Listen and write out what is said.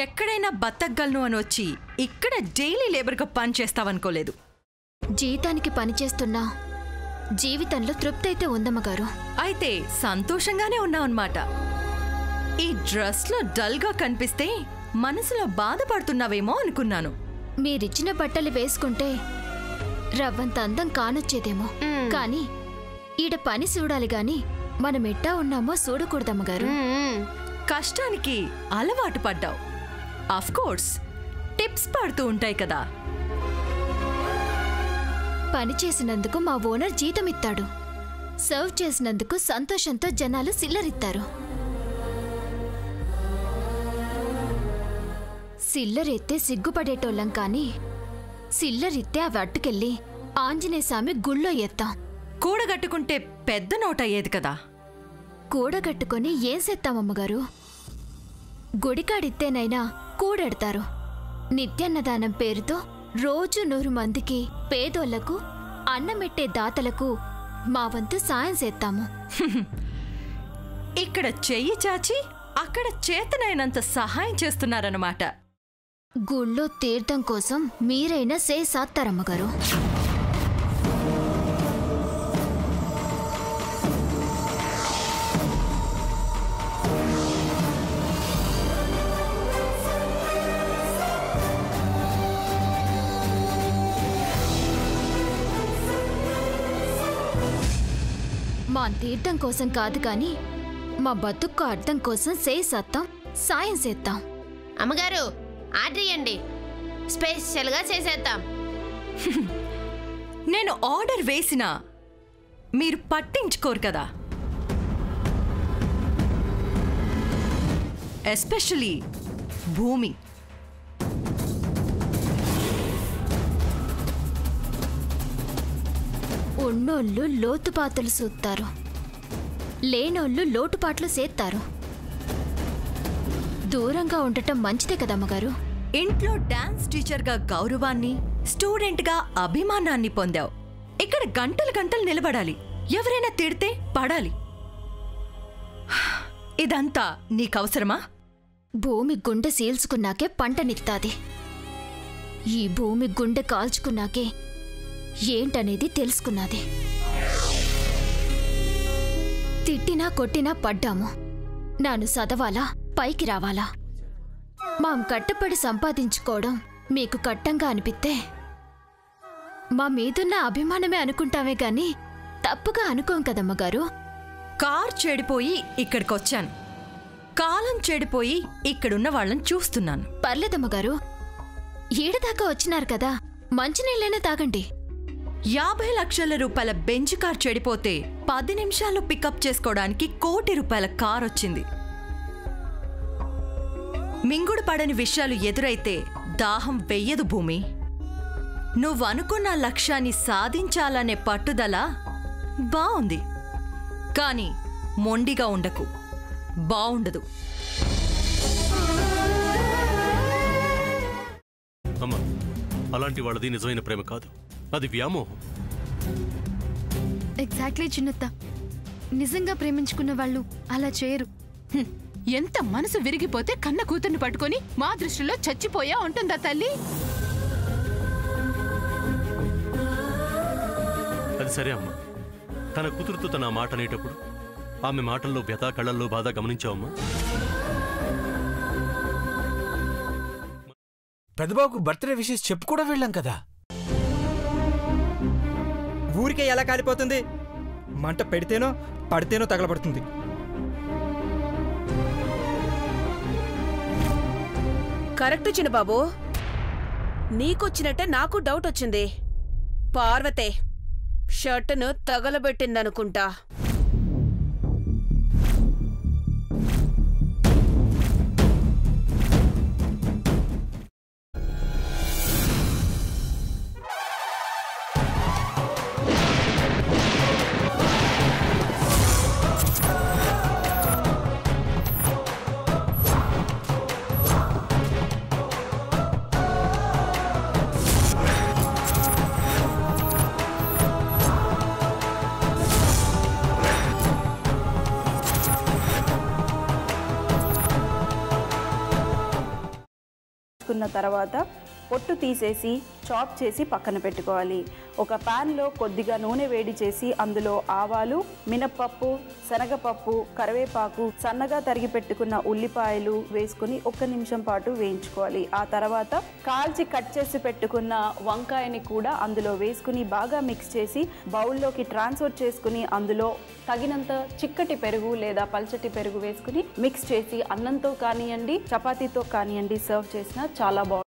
ఎక్కడైనా బతకగలను అని వచ్చి ఇక్కడ డైలీ లేబర్గా పని చేస్తావనుకోలేదు. జీతానికి పనిచేస్తున్నా జీవితంలో తృప్తి అయితే ఉందమ్మగారు. అయితే సంతోషంగానే ఉన్నావన్నమాట. ఈ డ్రెస్లో డల్గా కనిపిస్తే మనసులో బాధపడుతున్నావేమో అనుకున్నాను. మీరిచ్చిన బట్టలు వేసుకుంటే రవ్వంత అందం కానొచ్చేదేమో, కానీ ఈడ పని చూడాలి గాని మనం ఎట్టా ఉన్నామో చూడకూడదమ్మగారు. కష్టానికి అలవాటు పడ్డావు. అఫ్కోర్స్ టిప్స్ పడుతూ ఉంటాయి కదా. పని చేసినందుకు మా ఓనర్ జీతం ఇస్తాడు, సర్వ్ చేసినందుకు సంతోషంతో జనాలు సిల్లరిస్తారు. సిల్లరెత్తే సిగ్గుపడేటోళ్ళం కానీ సిల్లరిత్తే అవి అట్టుకెళ్ళి ఆంజనేయ స్వామి గుళ్ళో ఎత్తాం. కూడగట్టుకుంటే పెద్ద నోట్ అయ్యేది కదా. కూడగట్టుకొని ఏం చేస్తామమ్మగారు? గుడికాడిత్తేనైనా కూడెడతారు. నిత్యాన్నదానం పేరుతో రోజు 100 మందికి పేదోళ్లకు అన్నమెట్టే దాతలకు మా వంతు సాయం చేస్తాము. ఇక్కడ చెయ్యి చాచి అక్కడ చేతనైనంత సహాయం చేస్తున్నారన్నమాట. గుళ్ళో తీర్థం కోసం మీరైనా సాత్తారమ్మగారు. మా తీర్థం కోసం కాదు కానీ మా బతుక్కు అర్థం కోసం సత్తాం, సాయం చేద్దాం. అమ్మగారు ఆర్డర్ ఇయ్యండి, స్పెషల్గా చేసేద్దాం. నేను ఆర్డర్ వేసినా మీరు పట్టించుకోరు కదా. ఎస్పెషలీ భూమి. ఉన్నోళ్ళు లోతుపాతులు చూస్తారు, లేనోళ్ళు లోటుపాట్లు చేస్తారు. దూరంగా ఉండటం మంచిదే కదమ్మగారు. ఇంట్లో డాన్స్ టీచర్గా గౌరవాన్ని, స్టూడెంట్గా అభిమానాన్ని పొందావు. ఇక్కడ గంటలు గంటలు నిలబడాలి, ఎవరైనా తిడితే పడాలి. ఇదంతా నీకవసరమా? భూమి గుండె సీల్చుకున్నాకే పంటనిత్తాది. ఈ భూమి గుండె కాల్చుకున్నాకే ఏంటనేది తెలుసుకున్నది. తిట్టినా కొట్టినా పడ్డాము. నాను చదవాలా, పైకి రావాలా? మాం కట్టపడి సంపాదించుకోవడం మీకు కట్టంగా అనిపిస్తే మా మీదున్న అభిమానమే అనుకుంటామే గాని తప్పుగా అనుకోం కదమ్మగారు. కార్ చెడిపోయి ఇక్కడికొచ్చాను, కాలం చెడిపోయి ఇక్కడున్న వాళ్ళని చూస్తున్నాను. పర్లేదమ్మగారు, ఏడదాకా వచ్చినారు కదా, మంచినీళ్ళైనా తాగండి. 50 లక్షల రూపాయల బెంచ్ కార్ చెడిపోతే 10 నిమిషాల్లో పికప్ చేసుకోవడానికి 1 కోటి రూపాయల కార్ వచ్చింది. మింగుడు పడని విషయాలు ఎదురైతే దాహం వెయ్యదు భూమి. నువ్వనుకున్న లక్ష్యాన్ని సాధించాలనే పట్టుదల బావుంది, కానీ మొండిగా ఉండకు, బావుండదు. అమ్మా, అలాంటి వాళ్ళది నిజమైన ప్రేమ కాదు, అది వ్యామోహం. ఎగ్జాక్ట్లీ చిన్నత్త, నిజంగా ప్రేమించుకున్న వాళ్ళు అలా చేయరు. ఎంత మనసు విరిగిపోతే కన్న కూతుర్ని పట్టుకొని మా దృష్టిలో చచ్చిపోయా ఉంటుందా తల్లి? అది సరే అమ్మా, తన కూతురుతో తన మాట అనేటప్పుడు ఆమె మాటల్లో వ్యథ, కళ్ళల్లో బాధ గమనించావమ్మా? పెద్దబాబుకు బర్త్డే విషెస్ చెప్పు కూడా వెళ్ళాం కదా. ఊరికే ఎలా కాలిపోతుంది? మంట పెడితేనో పడితేనో తగలబడుతుంది. కరెక్ట్ చిన్నబాబు, నీకొచ్చినట్టే నాకు డౌట్ వచ్చింది. పార్వతే షర్టును తగలబెట్టిందనుకుంటా. వేయించుకున్న తర్వాత పొట్టు తీసేసి చాప్ చేసి పక్కన పెట్టుకోవాలి. ఒక ప్యాన్లో కొద్దిగా నూనె వేడి చేసి అందులో ఆవాలు, మినప్పప్పు, శనగపప్పు, కరివేపాకు, సన్నగా తరిగి పెట్టుకున్న ఉల్లిపాయలు వేసుకుని 1 నిమిషం పాటు వేయించుకోవాలి. ఆ తర్వాత కాల్చి కట్ చేసి పెట్టుకున్న వంకాయని కూడా అందులో వేసుకుని బాగా మిక్స్ చేసి బౌల్లోకి ట్రాన్స్ఫర్ చేసుకుని అందులో తగినంత చిక్కటి పెరుగు లేదా పల్చటి పెరుగు వేసుకుని మిక్స్ చేసి అన్నంతో కానివ్వండి, చపాతీతో కానివ్వండి సర్వ్ చేసినా చాలా బాగుంటుంది.